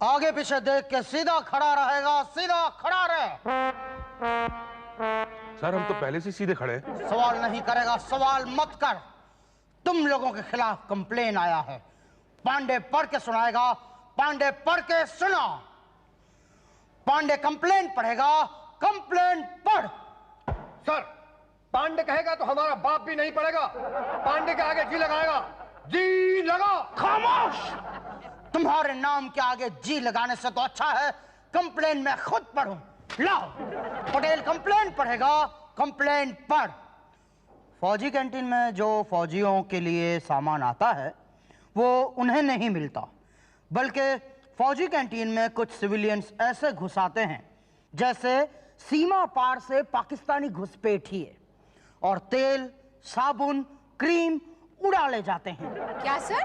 आगे पीछे देख के सीधा खड़ा रहेगा, सीधा खड़ा रहे। सर हम तो पहले से सीधे खड़े हैं। सवाल नहीं करेगा, सवाल मत कर। तुम लोगों के खिलाफ कंप्लेन आया है। पांडे पढ़ के सुनाएगा, पांडे पढ़ के सुना। पांडे कंप्लेन पढ़ेगा, कंप्लेन पढ़। सर पांडे कहेगा तो हमारा बाप भी नहीं पड़ेगा। पांडे के आगे जी लगाएगा। जी लगा। खामोश। तुम्हारे नाम के आगे जी लगाने से तो अच्छा है कंप्लेन मैं खुद पढ़ूं। लाओ, पटेल कंप्लेन पढ़ेगा, कंप्लेन पढ़। फौजी कैंटीन में जो फौजियों के लिए सामान आता है वो उन्हें नहीं मिलता, बल्कि फौजी कैंटीन में कुछ सिविलियंस ऐसे घुस आते हैं जैसे सीमा पार से पाकिस्तानी घुसपैठिए, और तेल, साबुन, क्रीम उड़ा ले जाते हैं। क्या सर,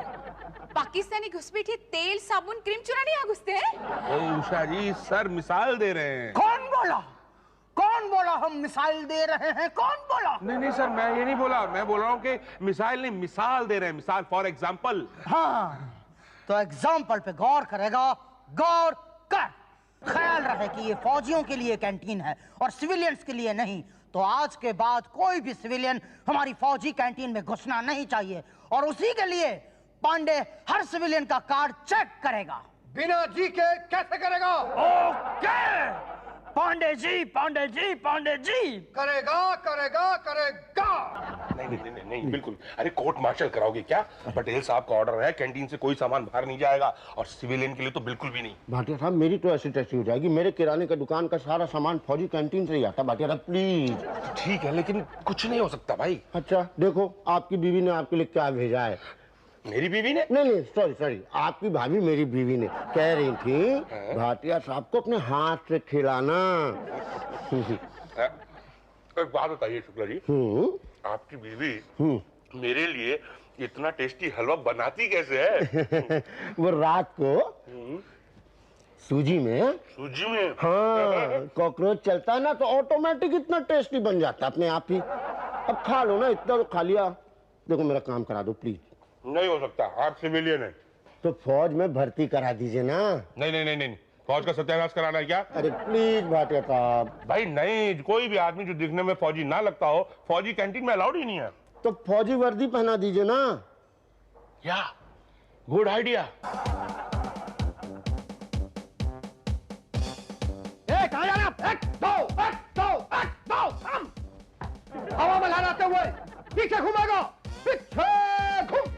पाकिस्तानी घुसपैठिए तेल, साबुन, क्रीम चुराने यहाँ घुसते हैं? ओ उषा जी, सर मिसाल दे रहे हैं। कौन बोला? कौन बोला हम मिसाइल दे रहे हैं? कौन बोला? नहीं सर, मैं ये नहीं बोला। मैं बोल रहा हूँ कि मिसाइल नहीं, मिसाल दे रहे हैं। मिसाल, फॉर एग्जाम्पल। हाँ, तो एग्जाम्पल पे गौर करेगा, गौर कर। ख्याल रहे कि ये फौजियों के लिए कैंटीन है और सिविलियंस के लिए नहीं। तो आज के बाद कोई भी सिविलियन हमारी फौजी कैंटीन में घुसना नहीं चाहिए, और उसी के लिए पांडे हर सिविलियन का कार्ड चेक करेगा। बिना जी के कैसे करेगा? ओके, पांडे जी, पांडे जी, पांडे जी। करेगा करेगा करेगा। नहीं बिल्कुल। अरे कोर्ट मार्शल कराओगे क्या? पटेल साहब का ऑर्डर है, कैंटीन से कोई सामान बाहर नहीं जाएगा, और सिविलियन के लिए तो बिल्कुल भी नहीं। भाटिया साहब मेरी तो ऐसी तैसी हो जाएगी। मेरे किराने का दुकान का सारा सामान फौजी कैंटीन से ही आता। भाटिया साहब प्लीज। ठीक है, लेकिन कुछ नहीं हो सकता भाई। अच्छा देखो, आपकी बीवी ने आपके लिए क्या भेजा है। मेरी बीवी ने? नहीं सॉरी, आपकी भाभी मेरी बीवी ने कह रही थी भाटिया साहब को अपने हाथ से खिलाना। एक बात बताइए शुक्ला जी, आपकी बीवी मेरे लिए इतना टेस्टी हलवा बनाती कैसे है? वो रात को सूजी में हाँ कॉकरोच चलता है ना, तो ऑटोमेटिक इतना टेस्टी बन जाता है अपने आप ही। अब खा लो ना, इतना तो खा लिया। देखो मेरा काम करा दो प्लीज। नहीं हो सकता, आप सिविलियन हैं। तो फौज में भर्ती करा दीजिए ना। नहीं, फौज का सत्यानाश कराना है क्या? अरे प्लीज भाटिया साहब। भाई नहीं, कोई भी आदमी जो दिखने में फौजी ना लगता हो फौजी कैंटीन में अलाउड ही नहीं है। तो फौजी वर्दी पहना दीजिए ना। या गुड आइडिया। कहाँ जा रहे आप? एक दो हम हवा में लहराते हुए पीछे घूमेगा, पीछे घूम।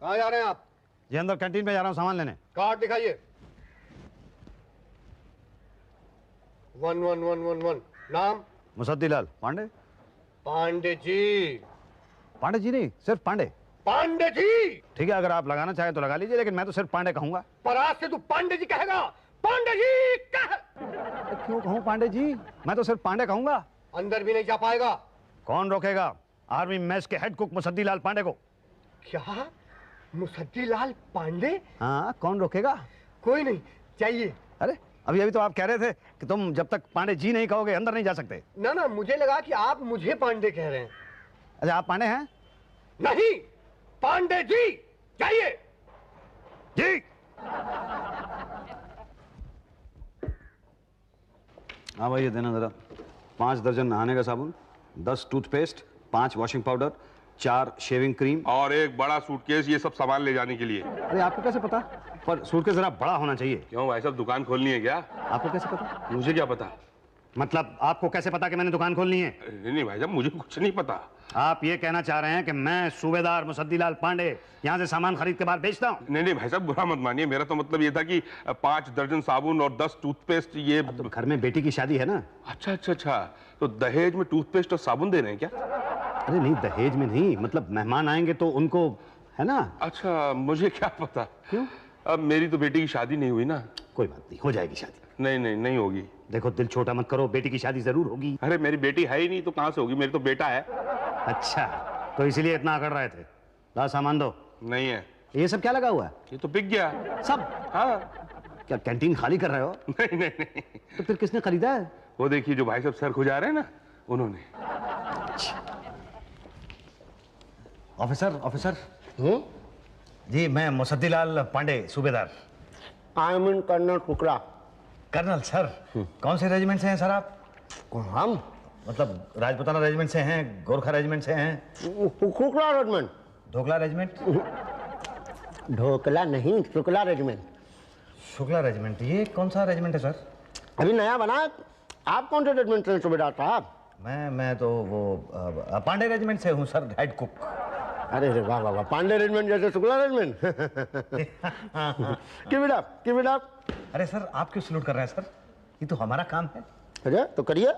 कहाँ जा रहे हैं आप? जी अंदर कैंटीन में जा रहा हूँ सामान लेने। कार्ड दिखाइए। 1111 नाम? मुसद्दीलाल पांडे। पांडे जी। पांडे जी नहीं, सिर्फ पांडे। पांडे जी। ठीक है, अगर आप लगाना चाहें तो लगा लीजिए, लेकिन मैं तो सिर्फ पांडे कहूंगा। पर आज से तू पांडे जी कहेगा। पांडे जी कह। क्यों कहूँ पांडे जी? मैं तो सिर्फ पांडे कहूंगा। अंदर भी नहीं जा पाएगा। कौन रोकेगा? आर्मी मेस के हेड कुक मुसद्दीलाल पांडे को। क्या? मुसद्दीलाल पांडे? हाँ, कौन रोकेगा? कोई नहीं चाहिए। अरे अभी तो आप कह रहे थे कि तुम जब तक पांडे जी नहीं कहोगे अंदर नहीं जा सकते। ना मुझे लगा कि आप मुझे पांडे कह रहे हैं। अच्छा, आप पांडे हैं? नहीं, पांडे जी चाहिए। जी। हाँ भाई, ये देना जरा। 5 दर्जन नहाने का साबुन, 10 toothpaste, 5 washing powder, 4 shaving cream और एक बड़ा सूटकेस, ये सब सामान ले जाने के लिए। अरे आपको कैसे पता? पर सूटकेस जरा बड़ा होना चाहिए। क्यों भाई साहब, दुकान खोलनी है क्या? आपको कैसे पता? मुझे क्या पता? मतलब आपको कैसे पता कि मैंने दुकान खोलनी है? नहीं भाई साहब, मुझे कुछ नहीं पता। आप ये कहना चाह रहे हैं कि मैं सूबेदार मुसद्दीलाल पांडे यहाँ से सामान खरीद के बाहर बेचता हूँ? नहीं भाई साहब, बुरा मत मानिए। मेरा तो मतलब ये था कि 5 दर्जन साबुन और 10 टूथपेस्ट। ये तो घर में बेटी की शादी है ना। अच्छा, तो दहेज में टूथपेस्ट और साबुन दे रहे हैं क्या? अरे नहीं, दहेज में नहीं, मतलब मेहमान आएंगे तो उनको, है ना। अच्छा, मुझे क्या पता। क्यों? अब मेरी तो बेटी की शादी नहीं हुई ना। कोई बात नहीं, हो जाएगी शादी। नहीं होगी। देखो दिल छोटा मत करो, बेटी की शादी जरूर होगी। अरे मेरी बेटी है ही नहीं तो कहाँ से होगी? मेरी तो बेटा है। अच्छा, तो इसीलिए इतना अकड़ रहे थे। ला सामान दो। नहीं है। ये सब क्या लगा हुआ है? ये तो बिक गया सब। हाँ। क्या कैंटीन खाली कर रहे हो? नहीं। तो फिर किसने खरीदा है? वो देखिए, जो भाई साहब सर खुजा रहे हैं ना, उन्होंने। ऑफिसर जी मैं मुसद्दीलाल पांडे सूबेदार। आई एम इन कर्नल कुकरा। कर्नल सर, कौन से रेजिमेंट से हैं सर आप? हम मतलब राजपुताना रेजिमेंट से हैं, गोरखा रेजिमेंट से हैं? कुकरा रेजिमेंट। ढोकला रेजिमेंट? ढोकला नहीं, शुक्ला रेजिमेंट। शुक्ला रेजिमेंट, ये कौन सा रेजिमेंट है सर? अभी नया बना। आप कौन से रेजिमेंट से सूबेदार साहब? मैं तो वो पांडे रेजिमेंट से हूँ सर, हेड कुक। अरे वाह वाह वाह, पांडे रेजिमेंट जैसे Shukla regiment. Keep it up. अरे सर आप क्यों सल्यूट कर रहे हैं सर? ये तो हमारा काम है। अरे तो करिए।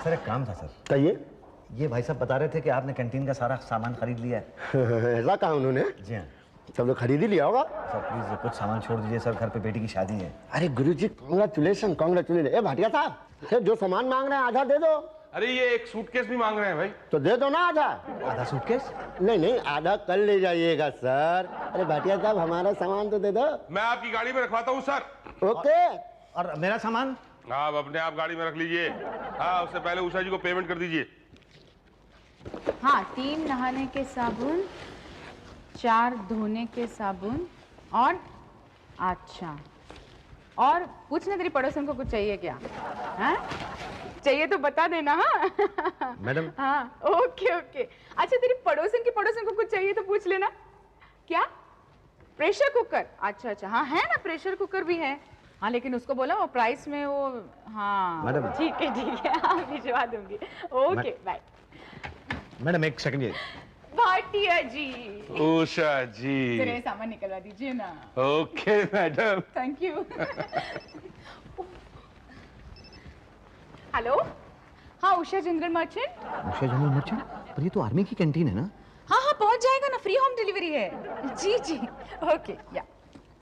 सर एक काम था सर। कहिए। ये भाई साहब बता रहे थे कि आपने कैंटीन का सारा सामान खरीद लिया है। ऐसा कहा उन्होंने? जी हाँ सब लोग खरीद ही लिया होगा। सर, प्लीज कुछ सामान छोड़ दीजिए सर, घर पे बेटी की शादी है। अरे गुरुजी कांग्रेचुलेशन। ए भाटिया साहब, जो सामान मांग रहे हैं आधा दे दो। अरे ये एक सूटकेस भी मांग रहे हैं भाई। तो दे दो ना आधा। आधा सूटकेस? नहीं, आधा कल ले जाइएगा सर। अरे भाटिया साहब, हमारा सामान तो दे दो। मैं आपकी गाड़ी में रखवाता हूँ सर। ओके। और मेरा सामान? आप अपने आप गाड़ी में रख लीजिए। हाँ, उससे पहले उषा जी को पेमेंट कर दीजिए। हाँ, 3 नहाने के साबुन, 4 धोने के साबुन और अच्छा, और पूछना तेरी पड़ोसन को कुछ चाहिए क्या? हाँ? चाहिए तो बता देना। हाँ मैडम। हाँ ओके। अच्छा तेरी पड़ोसन को कुछ चाहिए तो पूछ लेना। क्या? Pressure cooker? अच्छा हाँ है ना, प्रेशर कुकर भी है। हाँ लेकिन उसको बोला वो प्राइस में वो। हाँ मैडम। ठीक है हाँ भिजवा दूंगी। Okay bye. मैडम एक सेकंड, ये भाटिया जी, उषा जी, तेरे सामान निकलवा दीजिए ना। Okay madam. Thank you. Hello, हाँ Usha general merchant. Usha general merchant? पर ये तो आर्मी की कैंटीन है ना? हाँ पहुंच जाएगा ना, फ्री होम डिलीवरी है। जी ओके या।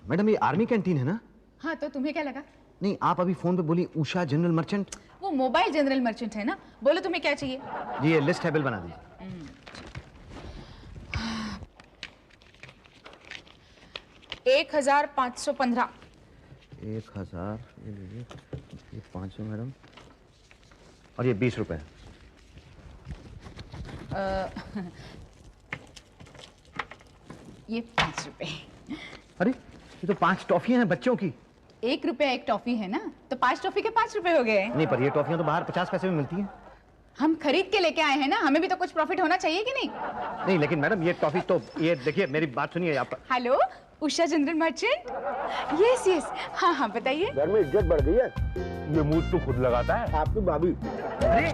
मैडम ये आर्मी कैंटीन है ना? हाँ तो तुम्हें क्या लगा? नहीं, आप अभी फोन पे बोली उषा जनरल मर्चेंट। वो मोबाइल जनरल मर्चेंट है ना। बोलो तुम्हें क्या चाहिए? जी ये लिस्ट है, बिल बना दीजिए। 1515। 1000, ये लीजिए, ये 500 मैडम, और ये 20 रुपए। ये 5 रुपए। अरे ये तो 5 टॉफियां हैं बच्चों की। 1 रुपया 1 टॉफी है ना, तो 5 टॉफी के 5 रुपए हो गए। नहीं पर ये टॉफियां तो बाहर 50 पैसे में मिलती हैं। हम खरीद के लेके आए हैं ना, हमें भी तो कुछ प्रॉफिट होना चाहिए कि नहीं? नहीं लेकिन मैडम ये टॉफी तो, ये देखिए मेरी बात सुनिए आप। Hello Usha general merchant. Yes हाँ बताइए। घर में इज्जत बढ़ गई है। ये मुंह तो खुद लगाता है। आपकी भाभी। अरे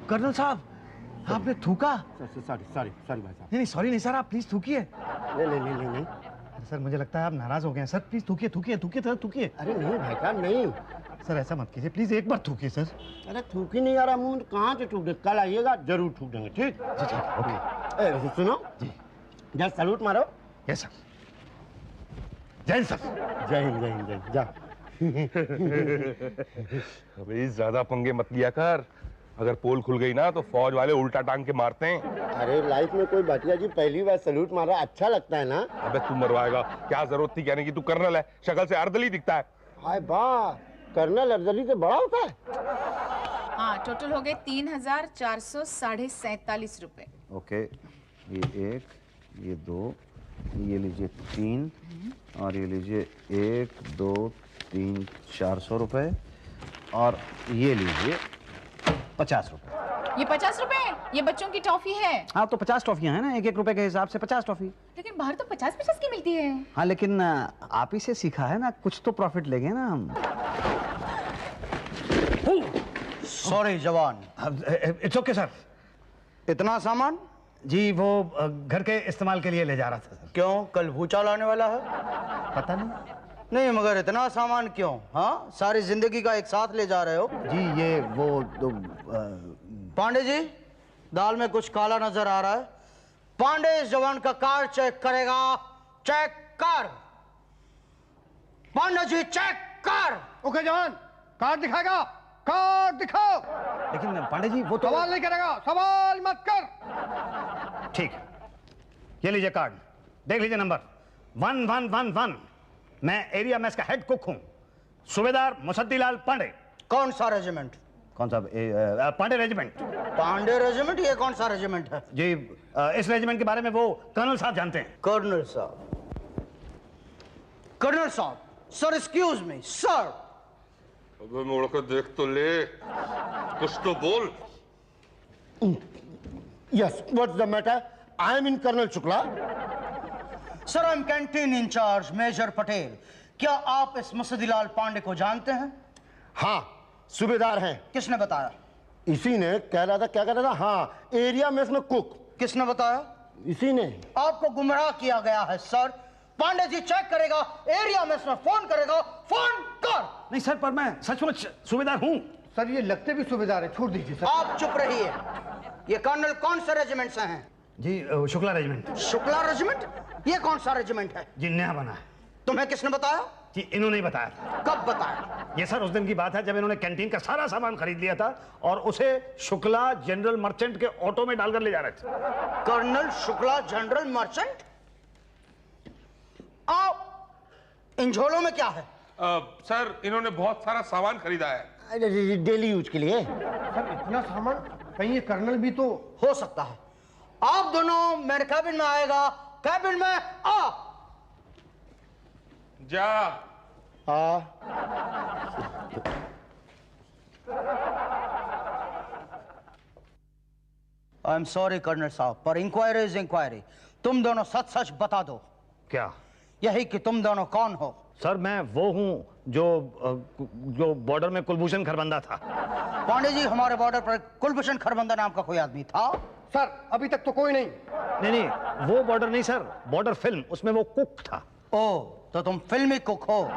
कर्नल साहब, आपने थूका? सॉरी भाई साहब। नहीं सॉरी नहीं सर, आप प्लीज थूकिए। नहीं। सर मुझे लगता है आप नाराज हो गए हैं सर, प्लीज थूकिए सर, थूकिए। अरे नहीं भाई साहब, नहीं। सर ऐसा मत कीजिए, प्लीज एक बार थूकिए सर। अरे थूक ही नहीं आ रहा मुंह में, कहाँ से थूक दे? कल आइएगा जरूर थूक देंगे, ठीक? जी ठीक ओके। सुनो जी, जस्ट सैल्यूट मारो। Yes sir. जय हिंद सर। जय हिंद जा। अबे ज्यादा पंगे मत लिया कर, अगर पोल खुल गई ना तो फौज वाले उल्टा टांग के मारते हैं। अरे लाइफ में कोई भाटिया जी पहली बार सैल्यूट मारा, अच्छा लगता है ना? अबे तू मरवाएगा, क्या जरूरत थी कहने की? तू कर्नल है, शक्ल से अर्दली दिखता है। हाय वाह, कर्नल अर्दली से बड़ा होता है। हाँ टोटल हो गए 3447 रुपए। ओके, ये 1, ये 2, ये लीजिए 3, और ये लीजिए 1, 2, 3, 400 रुपए, और ये लीजिए 50 रुपए। ये 50 रुपए? ये बच्चों की टॉफी है। हाँ तो 50 टॉफियां हैं ना, 1-1 रुपए के हिसाब से 50 टॉफी। लेकिन बाहर तो 50 की मिलती है। हाँ लेकिन आप ही से सीखा है ना, कुछ तो प्रॉफिट लेंगे ना हम। सॉरी जवान। It's okay sir. इतना सामान? जी वो घर के इस्तेमाल के लिए ले जा रहा था सर। क्यों, कल भूचाल आने वाला है? पता नहीं। नहीं मगर इतना सामान क्यों? हाँ सारी जिंदगी का एक साथ ले जा रहे हो? जी ये वो पांडे जी, दाल में कुछ काला नजर आ रहा है। पांडे इस जवान का कार्ड चेक करेगा। चेक कर पांडे जी, चेक कर। ओके जवान, कार्ड दिखाएगा? कार्ड दिखाओ। लेकिन पांडे जी वो तो सवाल नहीं करेगा, सवाल मत कर। ठीक, ये लीजिए कार्ड, देख लीजिए नंबर 1111। मैं एरिया में इसका हेड कुक हूं, सूबेदार मुसद्दीलाल पांडे। कौन सा रेजिमेंट? कौन सा? पांडे रेजिमेंट। पांडे रेजिमेंट? ये कौन सा रेजिमेंट है? जी, इस रेजिमेंट के बारे में वो कर्नल साहब जानते हैं। कर्नल साहब, कर्नल साहब, सर एक्सक्यूज मी सर। अबे मुड़ के देख तो ले, कुछ तो बोल। Yes, what's the matter? I am in colonel Shukla. Sir I am canteen incharge major Patel. क्या आप इस मुसद्दीलाल पांडे को जानते हैं? हाँ, सूबेदार हैं। किसने बताया? इसी ने कह रहा था, क्या कह रहा था? हाँ, एरिया मेस में कुक। किसने बताया? इसी ने। आपको गुमराह किया गया है सर। पांडे जी चेक करेगा, एरिया मेस में फोन करेगा, फोन कर। नहीं सर, पर मैं सचमुच सूबेदार हूँ। सर ये लगते भी सूबेदार है, छोड़ दीजिए सर। आप चुप रहिए। ये कर्नल कौन से रेजिमेंट से हैं? जी, शुक्ला रेजिमेंट। शुक्ला रेजिमेंट? ये कौन सा रेजिमेंट है? जी, नया बना है। तुम्हें किसने बताया? जी, इन्होंने ही बताया था। कब बताया? ये सर उस दिन की बात है जब इन्होंने कैंटीन का सारा सामान खरीद लिया था और उसे शुक्ला जनरल मर्चेंट के ऑटो में डालकर ले जा रहे थे। Colonel Shukla general merchant? आप इन झोलों में क्या है? सर इन्होंने बहुत सारा सामान खरीदा है। डेली यूज के लिए। सर इतना सामान, कहीं ये कर्नल भी तो हो सकता है। आप दोनों मेरे कैबिन में आएगा। कैबिन में आ। जा। आई एम सॉरी कर्नल साहब, पर इंक्वायरी इज इंक्वायरी। तुम दोनों सच सच बता दो। क्या? यही कि तुम दोनों कौन हो? सर मैं वो हूँ जो बॉर्डर में कुलभूषण खरबंदा था। पांडे जी, हमारे बॉर्डर पर कुलभूषण खरबंदा नाम का कोई आदमी था? सर अभी तक तो कोई नहीं। नहीं, वो बॉर्डर नहीं सर, बॉर्डर फिल्म, उसमें वो कुक था। ओ, तो तुम फिल्मी कुक हो?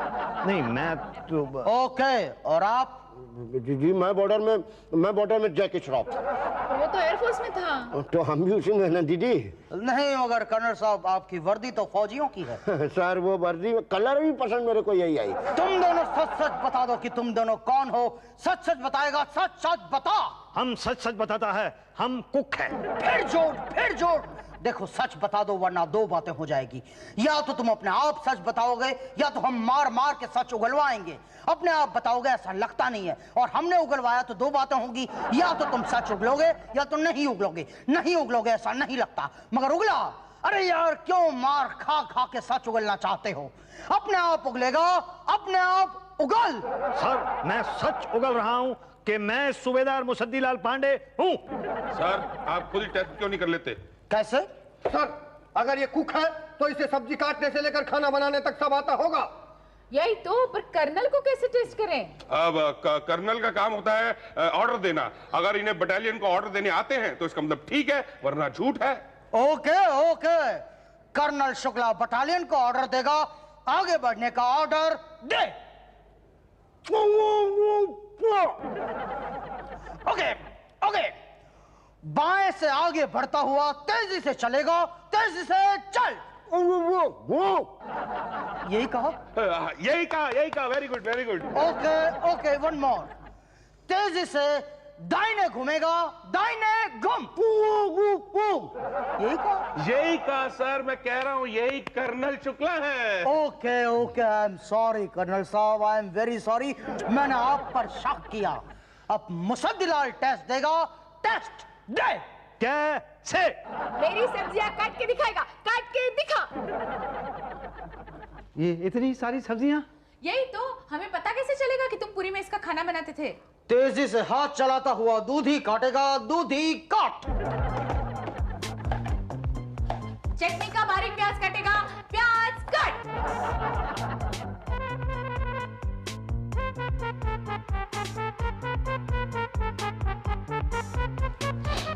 नहीं, मैं तो ओके, और आप? जी, मैं बॉर्डर में जैकी श्रॉफ। वो तो एयरफोर्स में था। तो हम भी उसी में ना दीदी। नहीं, मगर कर्नल साहब आपकी वर्दी तो फौजियों की है। सर वो वर्दी कलर भी पसंद मेरे को यही आई। तुम दोनों सच सच बता दो कि तुम दोनों कौन हो। सच सच बताएगा, सच सच बता। हम सच सच बताता है, हम कुक हैं। फिर जोड़। देखो, सच बता दो वरना दो बातें हो जाएगी। या तो तुम अपने आप सच बताओगे या तो हम मार मार के सच उगलवाएंगे। अपने आप बताओगे ऐसा लगता नहीं है, और हमने उगलवाया तो दो बातें होंगी। या तो तुम सच उगलोगे या तो नहीं उगलोगे। नहीं उगलोगे ऐसा नहीं लगता, मगर उगला। अरे यार, क्यों मार खा खा के सच उगलना चाहते हो? अपने आप उगलेगा, अपने आप उगल। सर मैं सच उगल रहा हूँ कि मैं सूबेदार मुसद्दीलाल पांडे हूँ। सर आप खुद ही टेस्ट क्यों नहीं कर लेते? कैसे? सर अगर ये कुक है तो इसे सब्जी काटने से लेकर खाना बनाने तक सब आता होगा। यही तो, पर कर्नल को कैसे टेस्ट करें? अब कर्नल का काम होता है ऑर्डर देना। अगर इन्हें बटालियन को ऑर्डर देने आते हैं तो इसका मतलब ठीक है, वरना झूठ है। ओके। कर्नल शुक्ला बटालियन को ऑर्डर देगा, आगे बढ़ने का ऑर्डर दे। ओके। बाएं से आगे बढ़ता हुआ तेजी से चलेगा, तेजी से चल। यही कहा? यही कहा। Very good. Okay, one more. तेजी से दाहिने घूमेगा, दाहिने घूम। यही कहा सर, मैं कह रहा हूँ यही कर्नल शुक्ला है। Okay, I am sorry colonel साहब, आई एम वेरी सॉरी। मैंने आप पर शक किया। अब मुसद्दीलाल टेस्ट देगा, टेस्ट दे। कैसे? मेरी सब्जियां काट के दिखाएगा, काट के दिखा। ये इतनी सारी सब्जियां? यही तो, हमें पता कैसे चलेगा कि तुम पूरी में इसका खाना बनाते थे? तेजी से हाथ चलाता हुआ दूधी काटेगा, दूधी काट। चटनी का बारीक प्याज काटेगा, प्याज काट।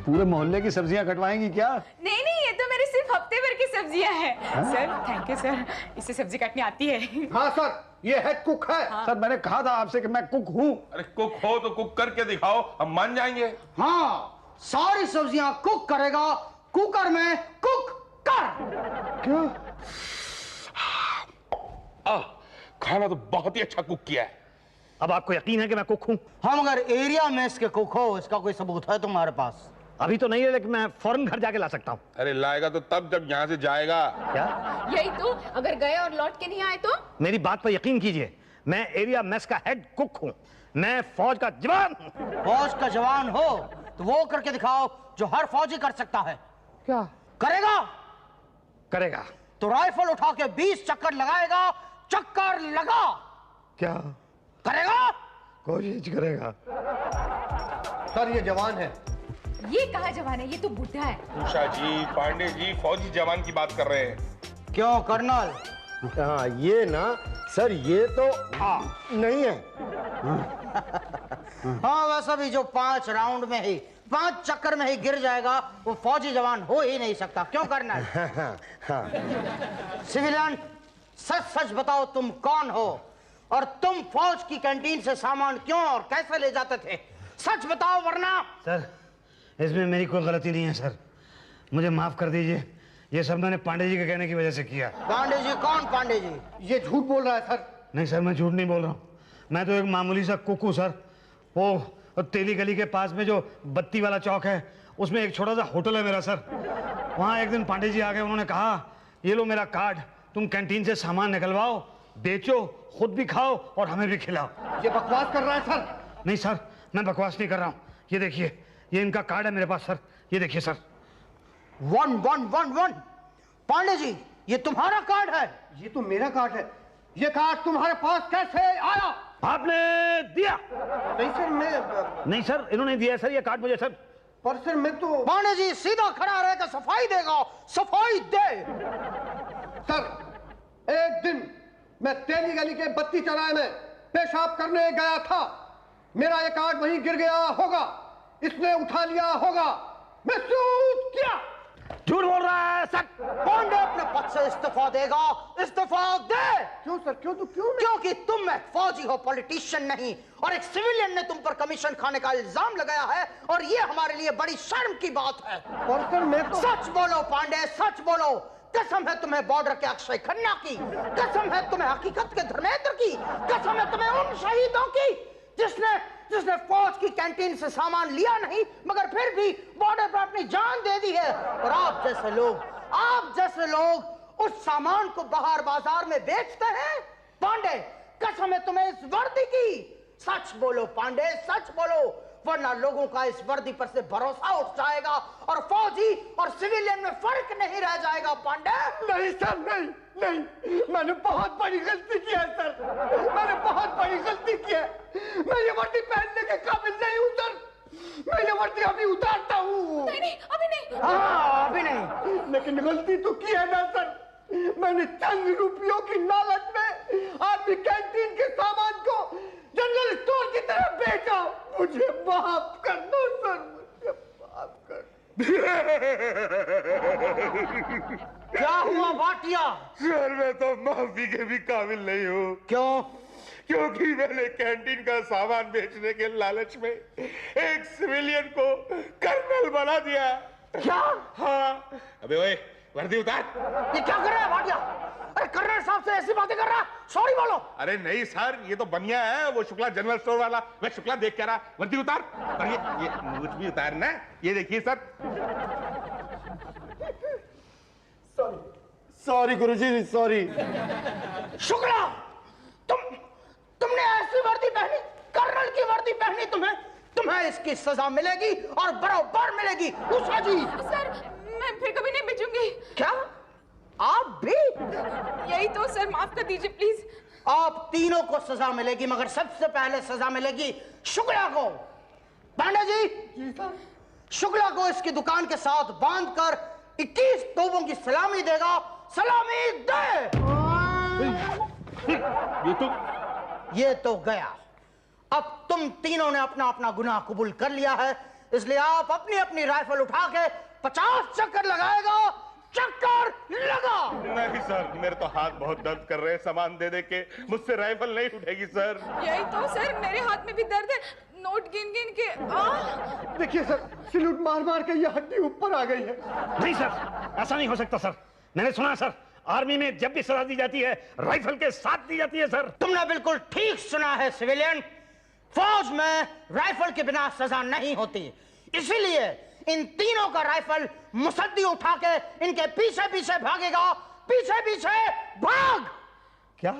पूरे मोहल्ले की सब्जियां कटवाएंगी क्या? नहीं, ये तो मेरी सिर्फ हफ्ते भर की सब्जियां हैं। सर थैंक यू सर, इससे सब्जी काटनी आती है। हाँ सर, ये हेड कुक है। सर मैंने कहा था आपसे कि मैं कुक हूँ। अरे कुक हो तो कुक करके दिखाओ, हम मान जाएंगे। हाँ, सारी सब्जियां कुक करेगा, कुकर में कुक कर। क्या? खाना तो बहुत ही अच्छा कुक किया है। अब आपको यकीन है कि मैं कुक हूँ? हाँ, मगर एरिया में इसके कुक हो, इसका कोई सबूत है तुम्हारे पास? अभी तो नहीं है, लेकिन मैं फौरन घर जाके ला सकता हूँ। अरे लाएगा तो तब जब यहाँ से जाएगा। क्या? यही तो, अगर गए और लौट के नहीं आए तो? मेरी बात पर यकीन कीजिए, मैं एरिया मेस का हेड कुक हूँ। मैं फौज का जवान। फौज का जवान हो तो वो करके दिखाओ जो हर फौजी कर सकता है। क्या करेगा? करेगा? तो राइफल उठा के 20 चक्कर लगाएगा। चक्कर लगा। क्या करेगा? कोशिश करेगा। सर ये जवान है। ये कहाँ जवान है, ये तो बुढ़ा है। उषा जी, पांडे जी फौजी जवान की बात कर रहे हैं। क्यों कर्नल? हाँ ये ना सर, ये तो नहीं है। हाँ वैसा भी जो 5 राउंड में ही 5 चक्कर में ही गिर जाएगा वो फौजी जवान हो ही नहीं सकता। क्यों कर्नल? सिविलियन सच सच बताओ तुम कौन हो और तुम फौज की कैंटीन से सामान क्यों और कैसे ले जाते थे? सच बताओ वरना। सर इसमें मेरी कोई गलती नहीं है सर, मुझे माफ कर दीजिए। ये सब मैंने पांडे जी के कहने की वजह से किया। पांडे जी? कौन पांडे जी? ये झूठ बोल रहा है सर। नहीं सर मैं झूठ नहीं बोल रहा हूँ, मैं तो एक मामूली सा कुकू सर। वो तेली गली के पास में जो बत्ती वाला चौक है उसमें एक छोटा सा होटल है मेरा सर। वहाँ एक दिन पांडे जी आ गए, उन्होंने कहा ये लो मेरा कार्ड, तुम कैंटीन से सामान निकलवाओ, बेचो, खुद भी खाओ और हमें भी खिलाओ। ये बकवास कर रहा है सर। नहीं सर मैं बकवास नहीं कर रहा हूँ, ये देखिए ये इनका कार्ड है मेरे पास सर, ये देखिए सर। 1111। पांडे जी ये तुम्हारा कार्ड है? ये तो मेरा कार्ड है। ये कार्ड तुम्हारे पास कैसे आया? आपने दिया? नहीं सर मैं नहीं सर, इन्होंने दिया सर ये कार्ड मुझे सर। पर सर मैं तो। पांडे जी सीधा खड़ा रहकर सफाई देगा। सफाई दे। सर एक दिन मैं तेली गली के बत्ती चौराहे में पेशाब करने गया था, मेरा ये कार्ड वहीं गिर गया होगा, इसने उठा लिया होगा, मैं सूट किया। झूठ बोल रहा है सर। पांडे अपने पद से इस्तीफा देगा। इस्तीफा दे। क्यों सर? क्यों? तो क्यों? क्योंकि तुम एक फौजी हो, पॉलिटिशियन नहीं, और एक सिविलियन ने तुम पर कमीशन खाने का इल्जाम लगाया है और ये हमारे लिए बड़ी शर्म की बात है। और सर मैं तो। सच बोलो पांडे, सच बोलो। कसम है तुम्हें बॉर्डर के अक्षय खन्ना की, कसम है तुम्हें हकीकत के धर्मेंद्र की, कसम है तुम्हें उन शहीदों की जिसने फौज की कैंटीन से सामान लिया नहीं मगर फिर भी बॉर्डर पर अपनी जान दे दी है। और आप जैसे लोग उस सामान को बाहर बाजार में बेचते हैं। पांडे कसम है तुम्हें इस वर्दी की। सच बोलो पांडे, सच बोलो, वरना लोगों का इस वर्दी पर से भरोसा उठ जाएगा और फौजी और सिविलियन में फर्क नहीं रह जाएगा। पांडे नहीं सर, नहीं, मैंने बहुत बड़ी गलती की है सर, मैंने बहुत बड़ी गलती की है। मैं ये वर्दी पहनने के काबिल नहीं हूँ सर, मैं ये वर्दी अभी उतारता हूँ। नहीं अभी नहीं। हाँ अभी नहीं। लेकिन गलती तो की है ना सर, मैंने चंद रुपयों की लालच में आर्मी कैंटीन के सामान को जनरल स्टोर की तरह बेचा। मुझे माफ कर दो सर, मुझे माफ कर। क्या हुआ भाटिया? सर मैं तो माफी के भी काबिल नहीं हूँ। क्यों? क्योंकि मैंने कैंटीन का सामान बेचने के लालच में एक सिविलियन को कर्नल बना दिया। क्या? हाँ। अबे ओए वर्दी उतार। ये क्या कर रहा है भाटिया? अरे कर्नल साहब से ऐसी बातें कर रहा है, सॉरी बोलो। अरे नहीं सर, ये तो बनिया है, वो शुक्ला जनरल स्टोर वाला। मैं शुक्ला देख के रहा। वर्दी उतार। और ये मूछ भी उतारना। ये देखिए सर। सॉरी गुरुजी, सॉरी। शुक्ला तुमने ऐसी वर्दी पहनी, कर्नल की वर्दी पहनी, तुम्हें इसकी सजा मिलेगी और बराबर मिलेगी। उषा जी। सर मैं फिर कभी नहीं बेचूंगी। क्या आप भी? यही तो सर, माफ कर दीजिए प्लीज। आप तीनों को सजा मिलेगी मगर सबसे पहले सजा मिलेगी शुक्ला को। पांडे जी शुक्ला को इसकी दुकान के साथ बांधकर 21 तोपों की सलामी देगा। सलामी दे। ये तो गया। अब तुम तीनों ने अपना अपना गुनाह कबूल कर लिया है, इसलिए आप अपनी अपनी राइफल उठा के 50 चक्कर लगाएगा। चक्कर लगा। नहीं सर, मेरे तो हाथ बहुत दर्द कर रहे हैं सामान दे दे के, मुझसे राइफल नहीं उठेगी सर। यही तो सर, मेरे हाथ में भी दर्द है, नोट गिन गिन के। देखिए सर, सैल्यूट मार मार के ये हड्डी ऊपर आ गई है। नहीं सर, ऐसा नहीं हो सकता सर। मैंने सुना सर, आर्मी में जब भी सजा दी जाती है राइफल के साथ दी जाती है सर। तुमने बिल्कुल ठीक सुना है सिविलियन, फौज में राइफल के बिना सजा नहीं होती। इसीलिए इन तीनों का राइफल मुसद्दी उठा के इनके पीछे पीछे भागेगा। पीछे पीछे भाग। क्या?